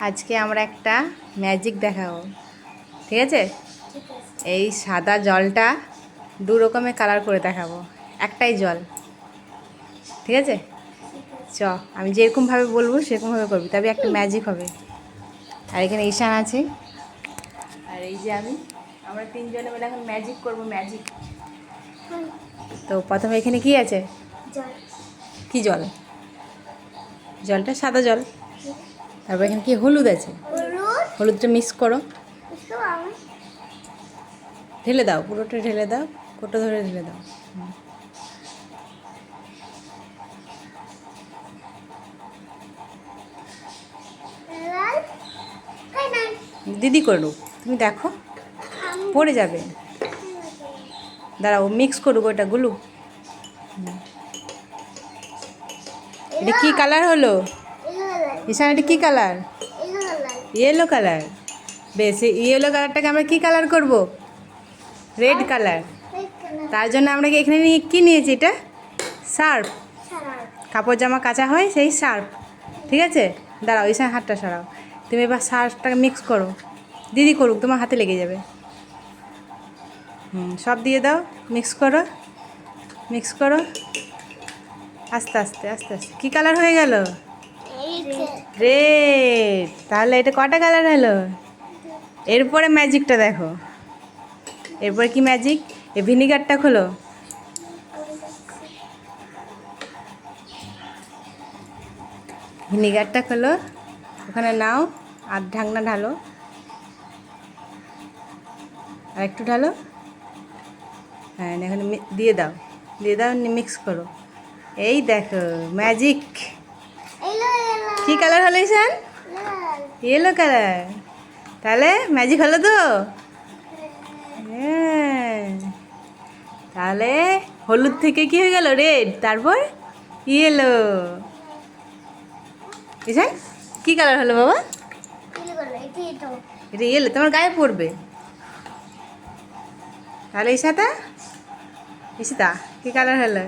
আজকে আমরা একটা ম্যাজিক দেখাবো, ঠিক আছে? এই সাদা জলটা দু রকমের কালার করে দেখাবো, একটাই জল, ঠিক আছে? চ আমি যেরকমভাবে বলবো সেরকমভাবে করবি, তবে একটা ম্যাজিক হবে। আর এখানে ঈশান আছে, আর এই যে আমরা তিনজনে মিলে এখন ম্যাজিক করবো, ম্যাজিক। তো প্রথমে এখানে কি আছে? কি জল? জলটা সাদা জল। তারপর এখানে কি হলুদ আছে, হলুদটা মিক্স করো, ঢেলে দাও, পুরোটা ঢেলে দাও, কোটো ধরে ঢেলে দাও। দিদি করুক, তুমি দেখো পড়ে যাবে। দাঁড়াও, মিক্স করুক ওটা গুলুক। এটা কি কালার হলো ঈশান? এটা কি কালার? Yellow colour. বেশ, ইয়েলো কালারটাকে আমরা কি কালার করব? Red colour. তার জন্য আমরা এখানে কি নিয়েছি? এটা সার্ফ, কাপড় জামা কাচা হয় সেই সার্ফ, ঠিক আছে? দাঁড়াও, ঈশান হাতটা সরাও। তুমি এবার সার্ফটাকে মিক্স করো, দিদি করুক, তোমার হাতে লেগে যাবে। সব দিয়ে দাও, মিক্স করো, মিক্স করো, আস্তে আস্তে আস্তে আস্তে। কী কালার হয়ে গেল? রেড। তাহলে এটা কটা কালার হলো? এরপরে ম্যাজিকটা দেখো, এরপরে কি ম্যাজিক? এই ভিনিগারটা খোলো, ভিনিগারটা খোলো, ওখানে নাও, আর ঢাকনা ঢালো, আর একটু ঢালো। হ্যাঁ, এখানে দিয়ে দাও, দিয়ে দাও, মিক্স করো। এই দেখো ম্যাজিক। কী কালার হলো ঈশান? Yellow colour. তাহলে ম্যাজিক হলো তো? হ্যাঁ। তাহলে হলুদ থেকে কি হয়ে গেল? রেড, তারপর ইয়েলো। ঈশান কী কালার হলো বাবা? এটা ইয়েলো, তোমার গায়ে পড়বে। তাহলে ঈশাতা, ঈশিতা কী কালার হলো?